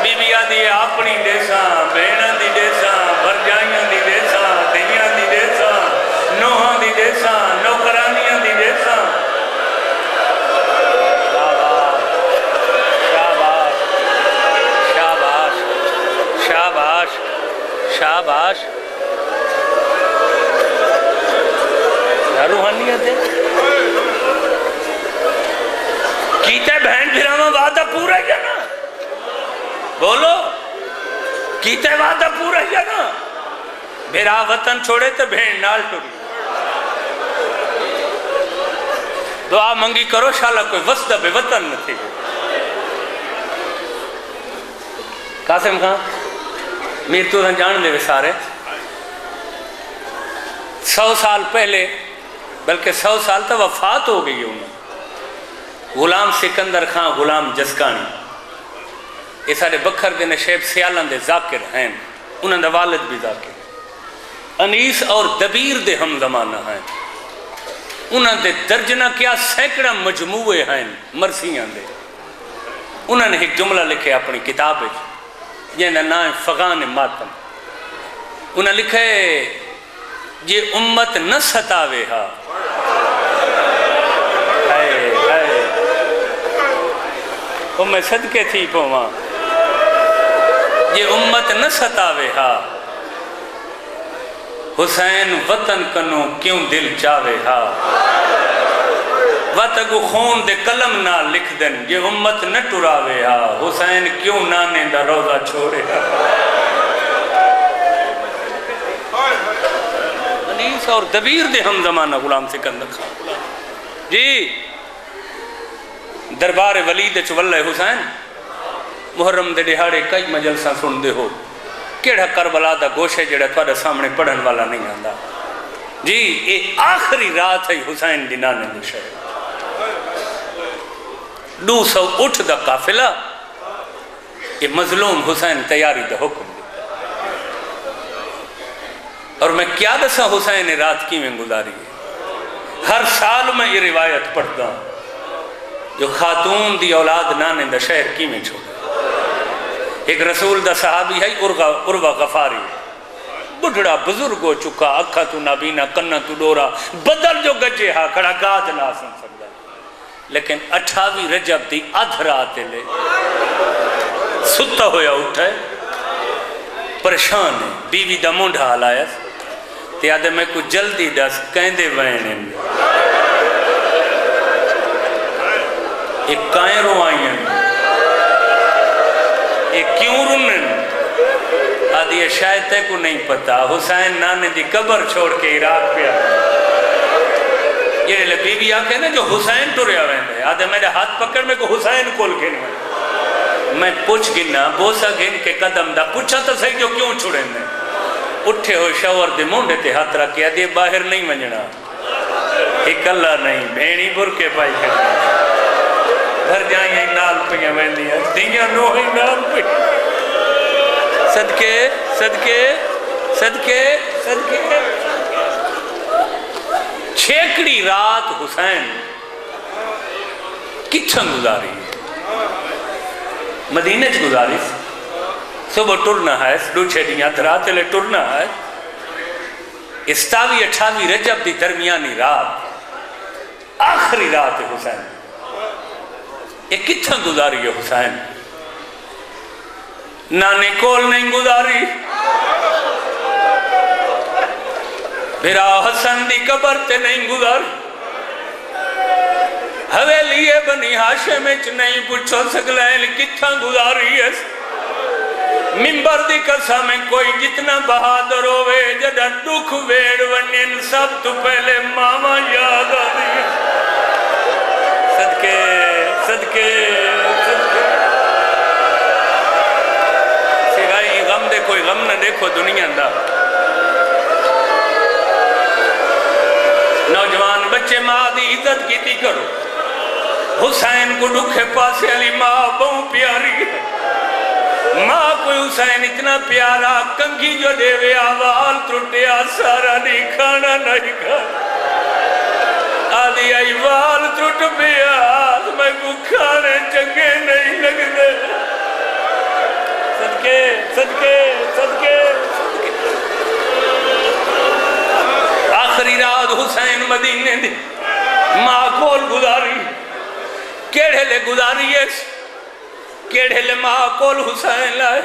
بی بی آدھیے اپنی دیساں بینہ دی دیساں برجائیاں دی دیساں دیاں دی دیساں نوہاں دی دیساں نوکرانیاں دی دیساں شاباش شاباش کیا روحانیت ہے کیتے بہن بھراما وعدہ پورا ہے نا بولو کیتے وعدہ پورا ہے نا بھرا وطن چھوڑے تو بہن نال ٹوری دعا منگی کرو شالا کوئی وسطہ بے وطن نہ تھی قاسم خان میر تو جان دے سارے 100 سال پہلے بلکہ 100 سال تک وفات ہو گئی انہیں غلام سکندر خان غلام جسکانی یہ سارے بکھر دے نشیب سیالان دے ذاکر ہیں انہوں نے والد بھی ذاکر انیس اور دبیر دے ہم زمانہ ہیں انہوں نے درجنہ کیا سینکڑا مجموعے ہیں مرسیاں دے انہوں نے ایک جملہ لکھے اپنی کتاب جنہ نام فغان ماتم انہوں نے لکھے یہ امت نہ ستاوے ہا تو میں صدقے تھی پوما یہ امت نہ ستاوے ہا حسین وطن کنو کیوں دل چاوے ہا وطگو خون دے قلم نہ لکھ دن یہ امت نہ ٹراوے ہا حسین کیوں نانے دا روزہ چھوڑے ہا انیس اور دبیر دے ہم زمانہ غلام سکندر خان جی دربار ولید چولہ حسین محرم دے دہاڑے کئی مجلسہ سن دے ہو کیڑا کربلا دا گوشے جڑا تھوڑا سامنے پڑھن والا نہیں آندا جی یہ آخری رات ہے حسین دی نانے دی شہر 200 اٹھ دا قافلہ یہ مظلوم حسین تیاری دا حکم دی اور میں کیا دسا حسین رات کی میں گزاری ہے ہر سال میں یہ روایت پڑھتا ہوں جو خاتون دی اولاد نانے دا شہر کی میں چھوڑا ایک رسول دا صحابی ہے عروہ غفاری بڑھڑا بزرگ ہو چکا اکھا تو نابینا کنہ تو ڈورا بدل جو گجے ہاں کھڑا گاج نہ سن سکتا لیکن 28 رجب دی ادھرا آتے لے ستا ہویا اٹھا ہے پریشان ہے بیوی دا مونڈھا آلایا تے آدھے میں کو جلدی دس کہندے وینے ایک کائیں رو آئی ہیں ایک کیوں رنن آدھی یہ شاید تے کو نہیں پتا حسین نانے دی قبر چھوڑ کے عراق پہ یہ بی بی آکے نا جو حسین ٹوریا ویندے آدھے میرے ہاتھ پکڑ میں کو حسین کھول گن میں پوچھ گنا بوسا گن کے قدم دا پوچھا تو صحیح جو کیوں چھوڑیں نے اٹھے ہوئے شاور دے مونڈے تے ہاتھ رکھیا دے باہر نہیں منجنا ایک اللہ نہیں بھینی برکے پائی کرنا گھر جائیں نال پہ ویندی ہیں دیاں نوہی نال پہ صدقے صدقے صدقے صدقے چھیکڑی رات حسین کتھن گزاری مدینہ چ گزاری صبح ٹرنا ہے ڈوچھے دیاں دھرات لے ٹرنا ہے 27-28 رجب دی درمیانی رات آخری رات ہے حسین یہ کتھن گزاری ہے حسین نانے کول نہیں گزاری بھرا حسن دی قبر تے نہیں گزاری حویلی بنی ہاشم وچ نہیں پوچھو سکلین کتھن گزاری ہے منبر دی قسم کوئی جتنا بہادر ہوئے جدہ دکھ ویڑ ونین سب تو پہلے ماما یاد آدھی صدقے صدقے صدقے سوائے غم دے کوئی غم نہ دیکھو دنیا دا نوجوان بچے ماں دی عزت کی تھی کرو حسین کو دکھے پاسے علی ماں بہت پیاری ہے ماں کوئی حسین اتنا پیارا کنگھی جو دے وے آوال ترٹیا سارا نہیں کھانا نہیں کھانا آدھی آئی وال ترٹ پیا میں کو کھانے چنگے نہیں لگ دے صدقے صدقے صدقے آخری رات حسین مدینے دی ماں کول گزاری کیڑے لے گزاری ہے کیڑے لے ماں کول حسین لائے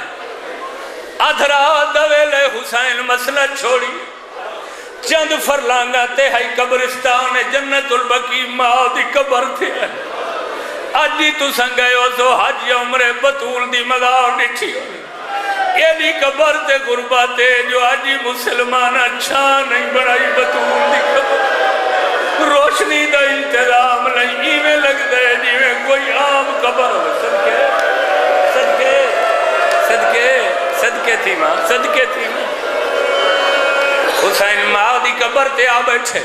ادھرا دوے لے حسین مسئلہ چھوڑی چند فرلانگا تے ہائی قبرستان جنت البقی ماں دی قبر تھے آجی تو سنگئے ہو سو حج عمر بطول دی مدار نٹھی یہ بھی قبر تے غرباتے جو آجی مسلمان اچھا نہیں بڑھائی بطول دی قبر روشنی دا انتظام نہیں ایویں لگ دے جیویں کوئی عام قبر ہو صدقے صدقے صدقے صدقے تھی ماں صدقے تھی ماں حسین ماں دی قبر تے آ بیٹھے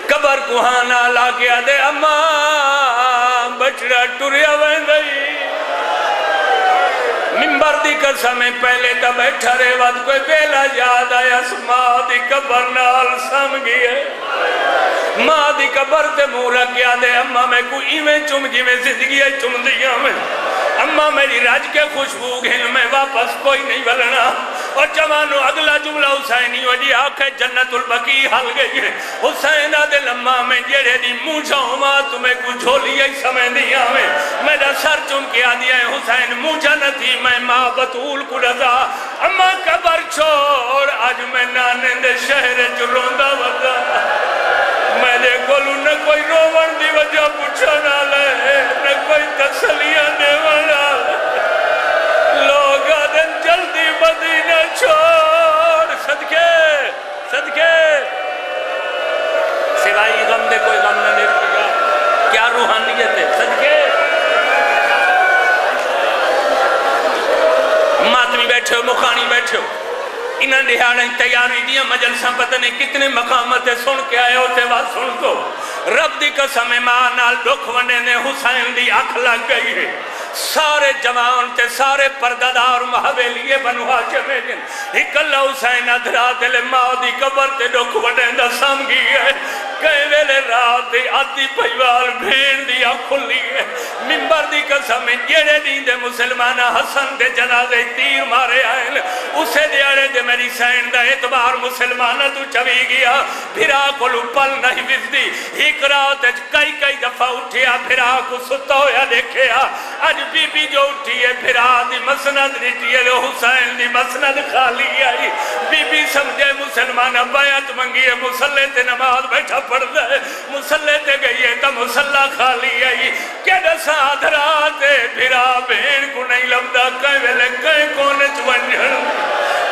قبر کو ہانا لا کے آدھے اماں بچڑا ٹوریا ویندئی منبر دی قسم پہلے تا بیٹھا رہے وقت کوئی بیلا یاد آیا ماں دی قبر نال سم گئے ماں دی قبر تے مورا کیا دے اممہ میں کوئی ایویں چم جی میں زندگی ہے چم دیا میں اممہ میری راج کے خوشبو گھن میں واپس کوئی نہیں بلنا اور جوانو اگلا جملہ حسینی وجی آنکھیں جنت البقی حل گئی ہے حسین آدھے لمحہ میں جیڑے دی موجہ ہما تمہیں کو جھولی ہے سمیں دیا میں میرا سر چم کیا دیا ہے حسین موجہ نہ تھی میں ماں بطول کو رضا اممہ قبر چھوڑ آج میں نانے دے شہر جلوندہ وزا میں نے کولو نہ کوئی روون دی وجہ پوچھا نہ لے نہ کوئی تسلیہ دیوانا لوگ آدھن جلدی مدینہ چھوڑ صدقے صدقے سوائی غم دے کوئی غم نہ دیکھ گا کیا روحانیت ہے صدقے ماتمی بیٹھے ہو مخانی بیٹھے ہو انہاں دہاڑیں تیاری دیا مجلساں پتہ نہیں کتنے مقامت سن کے آئے ہوتے بات سن تو رب دی قسم ماں نال دکھ ونے نے حسین دی آنکھ لگ گئی ہے سارے جوان تے سارے پردادار محویلیے بنو ہاشم جن ایک اللہ حسین ادھرا دل ماں دی قبر تے دکھ ونے دا سام گئی ہے کئی ویلے رات دی آدھی پہیوال بھین دیا کھلی ہے منبر دی قسم جیڑے دین دے مسلمانہ حسن دے جنازے تیر مارے آئے اسے دیارے دے میری سین دا اعتبار مسلمانہ تو چوی گیا پھرا کلو پل نہیں وزدی ایک رات کئی دفعہ اٹھیا پھرا کو ستا ہویا دیکھیا آج بی بی جو اٹھی ہے پھرا دی مسند نٹی ہے حسین دی مسند خالی آئی بی بی سمجھے مسلمانہ بیعت منگی ہے مسلح تے نماز بیٹھا پڑھ دے مسلح تے گئی ہے تا مسلح خالی آئی کہ دسا دھراتے پھرا بین کو نہیں لبدا کئی ویلے کئی کونے چونجھن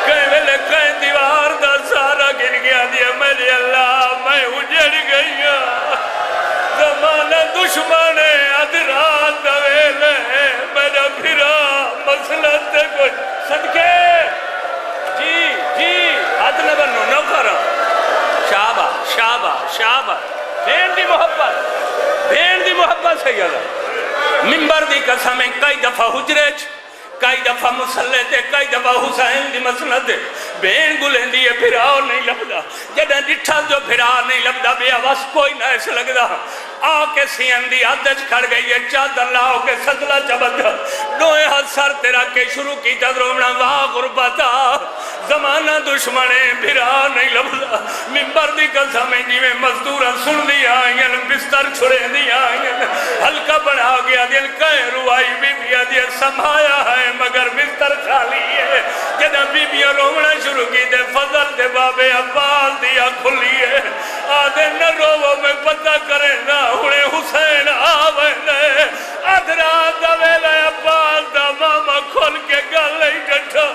کئی ویلے کئی دیوار دا سارا گر گیا دیا میرے اللہ میں اجڑ گئی زمانہ دشمن ادھرات دویلے میرا پھرا مسئلہ تے کوئی صدقے جی جی حد نہ بنو نو کرو شابہ شابہ شابہ بین دی محبت سیدہ منبر دی قسمیں کئی دفعہ حجرے کئی دفعہ مسلح تے کئی دفعہ حسین دی مسند بین گلیں دیئے پھراؤ نہیں لبدا جدہ ڈٹھا جو پھرا نہیں لبدا بے آواز کوئی نہ ایسے لگدا آ کے سین دی عدج کھڑ گئی ہے چادر لاؤ کے صدلہ چبد دوئے ہاتھ سر تیرا کے شروع کی تدرومنا واہ غربتا زمانہ دشمنے پھرا نہیں لبدا ممبر دی قسمیں جی میں مزدورہ سن دیا آئین بستر چھڑے دیا آئین ہلکا بڑھا گیا دل کہیں روائی بی بیا دیا سمایا ہے مگر بستر خالی ہے جدہ بی بیا رومنا شروع کی دے فضل دے بابے عباس دیا کھلی ہے آدھے نہ روو میں پتہ کریں نا ہونے حسین آوے ادھرا دویلہ عباس دا ماما کھول کے گلے ڈٹھا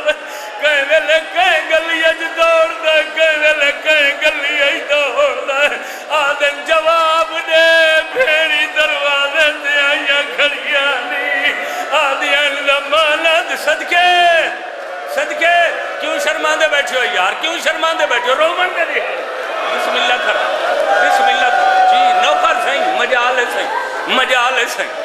کہیں ویلے کہیں گلی اج دوڑ دے کہیں ویلے کہیں گلی اج دوڑ دے آدھن جواب دے پھیری دروازے دے آئیاں کھڑیانی آدھیاں زمانت صدقے صدقے کیوں شرماندے بیٹھے ہو یار کیوں شرماندے بیٹھے ہو رومن دے دیا بسم اللہ کر بسم اللہ کر جی نوکر سہیں مجالے سہیں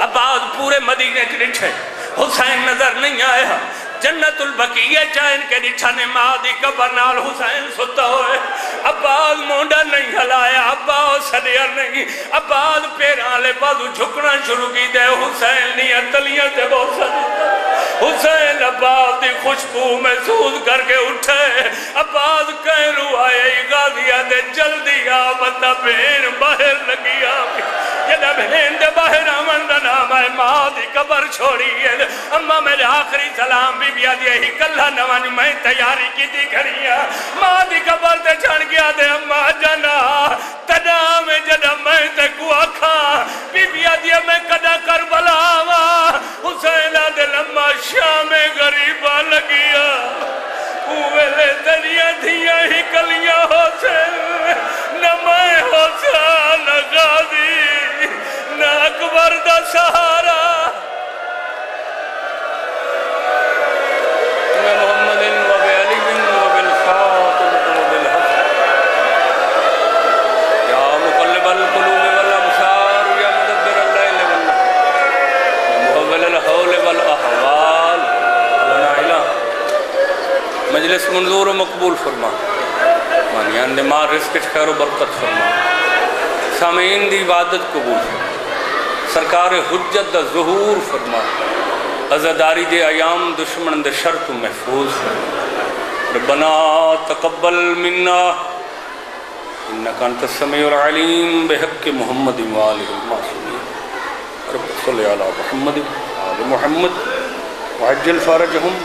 عباس پورے مدینے کے ڈٹھے حسین نظر نہیں آیا جنت البقیہ چاہن کے ڈٹھانے مادی قبر نال حسین ستا ہوئے عباس مونڈا نہیں ہلایا عباس صدیر نہیں عباس پیران لے بازو جھکنا شروع کی دے حسین نہیں اتلیاں تے بہت صدیر حسین عباس دی خوشبو محسوس کر کے اٹھے عباس کہیں روائے غازیہ دے جلدی آبتا بین باہر لگی آبی جدہ بین دے باہر آمن دا نام ہے ماں دی قبر چھوڑی ہے اممہ میرے آخری سلام بی بیا دیا ہی کلہ نوانی میں تیاری کی دی کھڑیا ماں دی قبر تے چھڑ گیا دے اممہ جنا تدا میں جدہ میں تے کو آکھا بی بیا دیا میں کدا کربلا آوا حسین دے لمہ شام غریبہ لگیا اوہلے دریا دیا ہی کلیاں ہو سے نہ میں ہو سا نہ غازی نہ اکبر دا سہارا محمد و بعلی و بالخاتم و بالحق یا مقلب القلوب والابصار یا مدبر اللیل والنہار یا محول الحول والاحوال لنا الہ مجلس منظور و مقبول فرما مانیان دماغ رزق خیر و برکت فرما سامعین دی عبادت قبول فرما سرکار حجت دا ظہور فرما عزاداری دے ایام دشمن دے شرط محفوظ فرما ربنا تقبل منا انکا انت السمیع العلیم بحق محمد و آلہ المعصومین رب صلی علی محمد و آل محمد وعجل فرجہم